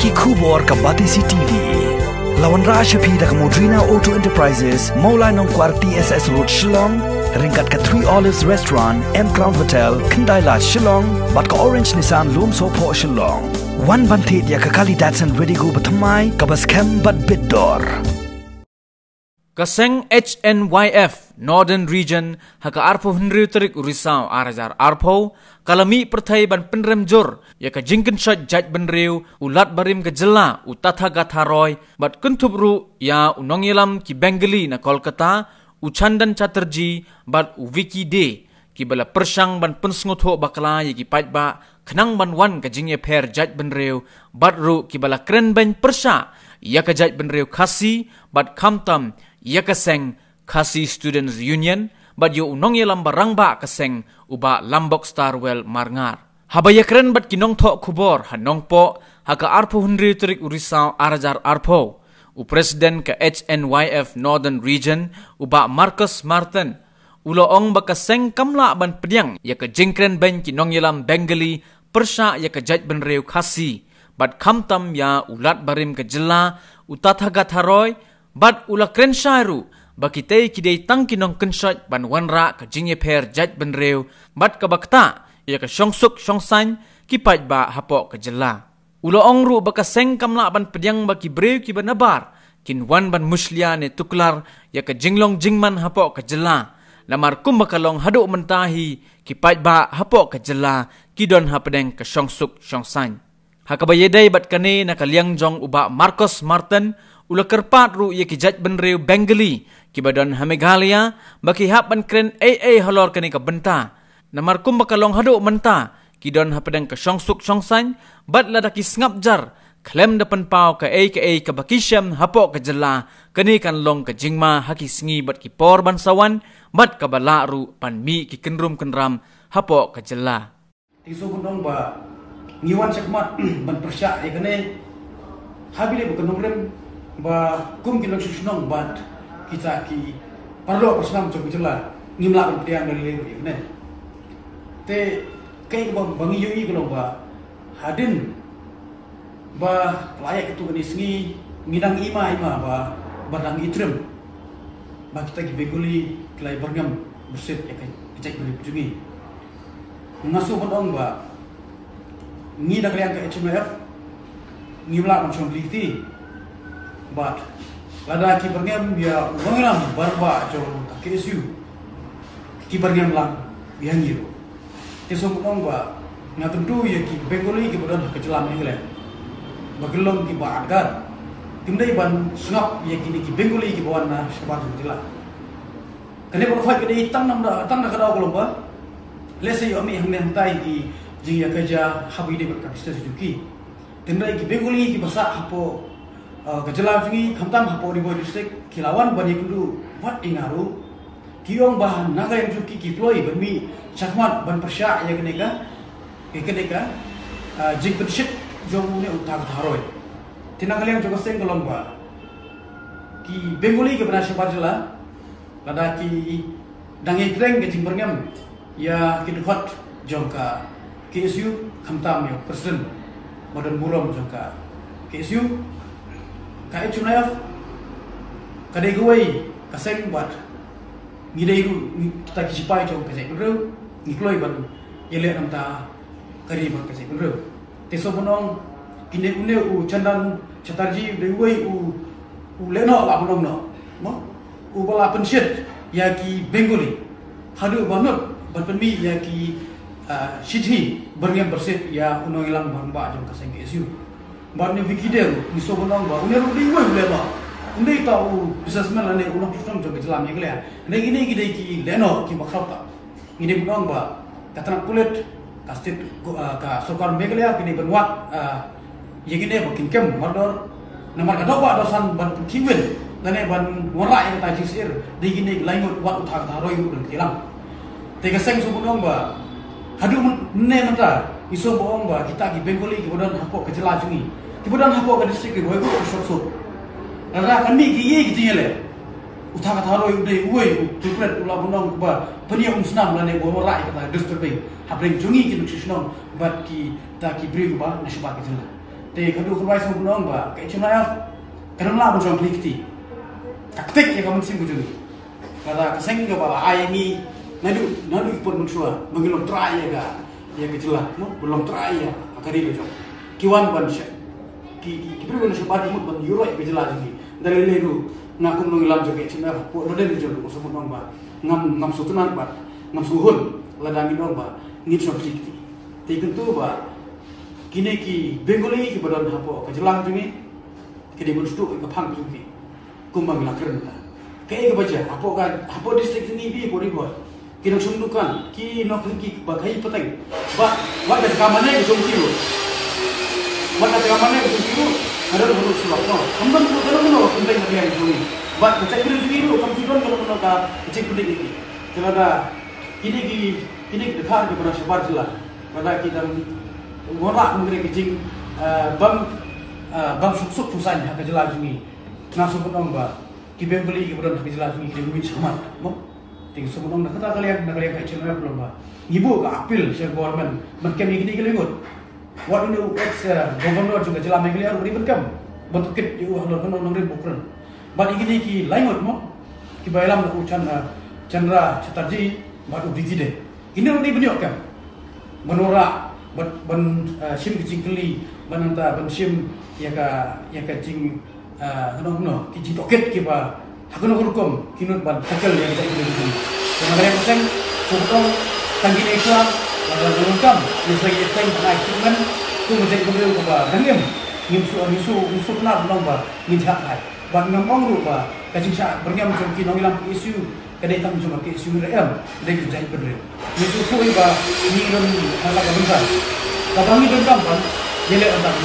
ki khubor ka Batisi TV. Lawan Rashapi da Modrina Auto Enterprises, Maulai Nongkwar TSS Road Shillong, ringkat ka 3 Olives Restaurant, M Crown Hotel, Kendailat Shillong, bat ka Orange Nissan Lumso Po Shillong. Wan bantit ya ka Kali Datsun Ready Go Batamai, ka Baskem Bat Biddor. Kaseng HNYF Northern Region haka arpo Henry Terik Urisau arajar arpo kalami pertai ban penremjor ya ka jingken shot jaj benriu ulat barim ke jela utatha gatharoy bat kuntubru ya unongilam ki Bengali na Kolkata Uchandan Chatterjee bat Wiki Day ki bala persang ban pensngotho bakla ya ki paitba khnang ban wan ka jingye pher jaj benriu bat ru ki bala kren ban persha ya ka jaj benriu khasi bat khamtam ia kaseng Khasi Students Union bat yo unong ye lamba rangba kaseng uba Lambok Starwell Marngar. Habaya keren bat kinong thok khubor hanong po haka arpo Henry Terik Urisau arajar arpo. U Presiden ke HNYF Northern Region uba Marcus Martin. Ulo ong ba kaseng kamla ban pedyang ya ke jingkren ben kinong ye lam Bengali persya ya ke jaj ben reu khasi bat khamtam ya ulat barim ke jela utatha gatharoy bat ula kren syairu bakitei kidei tangkinong kensyat ban wanra ka jingye pher jaj benreu bat ka bakta ya ka syongsuk syongsan kipat ba hapok ka jela ula ongru baka seng kamla ban pedyang baki breu ki banabar kin wan ban muslia ne tuklar ya ka jinglong jingman hapok ka jela lamar kum bakalong haduk mentahi kipat ba hapok ka jela kidon hapedeng ka syongsuk syongsan hakabayedai bat kane nakaliang jong uba Marcus Martin ula kerpat ru ye ki jaj benreu Bengali ki badan Meghalaya baki hap ban kren AA halor kani ka benta namar kum bakalong haduk menta ki don hapadang ka syongsuk syongsan bat lada ki sngap jar klem depan pau ka AKA ka bakisham hapok ka jela kani kan long ka jingma haki sngi bat ki por ban sawan bat ka bala ru pan mi ki kenrum kenram hapok ka jela tiso bundong ba ngiwan sakmat ban persya ye kane habile bukan rem ba kum ki loksusnong bat kita ki parlo persnam jog jela ngimla pediang dari leru ne te kai ba bangi yui ko ba hadin ba layak itu kini sngi ngidang ima ba badang itrem ba kita ki beguli kelai bergam berset ya kecek beli pujungi ngasu bodong ba ngidang kalian ke HMF ngimla macam liti but lada kibarnya dia wangilam barba jol KSU kibarnya lang yang gitu kesong ong ba ngatentu ya ki Bengali ki bodan kejelam ile bagelom ki ba agar timdai ban sngap ya kini ki Bengali ki bawana sebat jela kene ko fa kede tang na kada ko lomba lese yo mi hangnen tai ki jing ya kerja habi de ka sejuki timdai ki Bengali ki basa hapo kejelam jungi khamtam hapo di boy district kilawan bani kudu wat ingaru kiong bahan naga yang juki kiploi bermi sakmat ban persya ya keneka jing kedshit jong ne utang tharoy tinang kalian juga seng kolomba ki Bengali ke benasya barjela lada ki dangi kreng ke jing berngam ya kidhot jongka KSU khamtam ya presiden badan burom jongka KSU kai chunayaf kadai guai kaseng buat ngidai ru kita kisipai jong kaseng bro ngikloi ban yele namta kari ban kaseng bro teso bonong kine une u chandan Chatterjee de guai u leno la bonong no mo u bala penshit ya ki Bengali hadu banut ban penmi ya ki shithi berngam berset ya unong ilang bangba jong kaseng KSU barne wikider ni so bonong ba uneru di woi leba undai tau businessman ane unong system jog jelam ye gele ne gini gide ki leno ki bakhata ini bonong ba katran kulit kastit ka sokar megalea kini benwat ye gine bakin kem mador namar kadoba dosan ban kiwen lane ban wara ye ta jisir di gini laingot wat uthak tharoi dan kilang tega seng so bonong ba hadu ne mata iso boong ba kita ki Bengali ki bodan hapok ke jela jungi ki bodan hapok ke district ki boy ko sok ara kan mi ki ye ki tingele utha ka tharoi udai uoi tukret ula bonong ba pania umsnam lane bo rai ka district habreng jungi ki nutritional bat ki ta ki bring ba nasba ke jela te kadu kawai so bunong ba kai chunaya kanam la bunong plikti taktik ya kamu sim bujuni kada kaseng ga bala ai ni nadu ipon munsua mangilom trai ya ga jelah no belum trai ya akari bejo kiwan ban ki pribu na sepati mut ban euro ya jelah ni dalilelu ngakum nong ilam joge chunaya po roden bejo so bunong ba ngam sutunan ba ngam suhun ladangi dong ba ngit so plikti te tentu ba kini ki Bengali ki badan hapo kejelang jungi kini berstu ke pang jungi kumbang lakren ta ke baca hapo distrik ini bi pori boy kini sundukan ki no ki bagai peteng ba da kamane ke jungi lu da kamane ke jungi lu ada lu sulap no kembang lu no penting dia jungi ba baca kiri jungi lu kam tidon kalau no ka kecik penting ini kelada kini dekat ke pada sebar jelah pada kita ngorak mengere kecing bang suk tusan hak jelas ni nasu pun ba ki Bengali ki budan hak jelas ni ki wit samat mo ting semua nak kata kalian kecil belum ba ngibu ka apil share government menkem ni kini kelingut what in the ex governor juga jelas megli ar uri benkam bentuk kit yu halor kan nong bukren ba ini ki laingot mo ki bailam ucan Chandra Chatterjee batu digide ini ni beniok kam menora ban sim kecing keli bananta ban sim ya ka cing no ki toket ki ba hakono hukum kinut ban takel yang saya ini dengan yang pasang contoh tanggi Islam ada lengkap misalnya itu naik dengan tu menjadi beliau ke ba dangem ngimsu kenal nong ba ngijak hai ban ngam rupa kacing sa berngam ki nong ilang isu kadai tang cuma ke isu ram dai ki jai berdre misu ku ba ni ron ala ka bentar kami dendam kan jele orang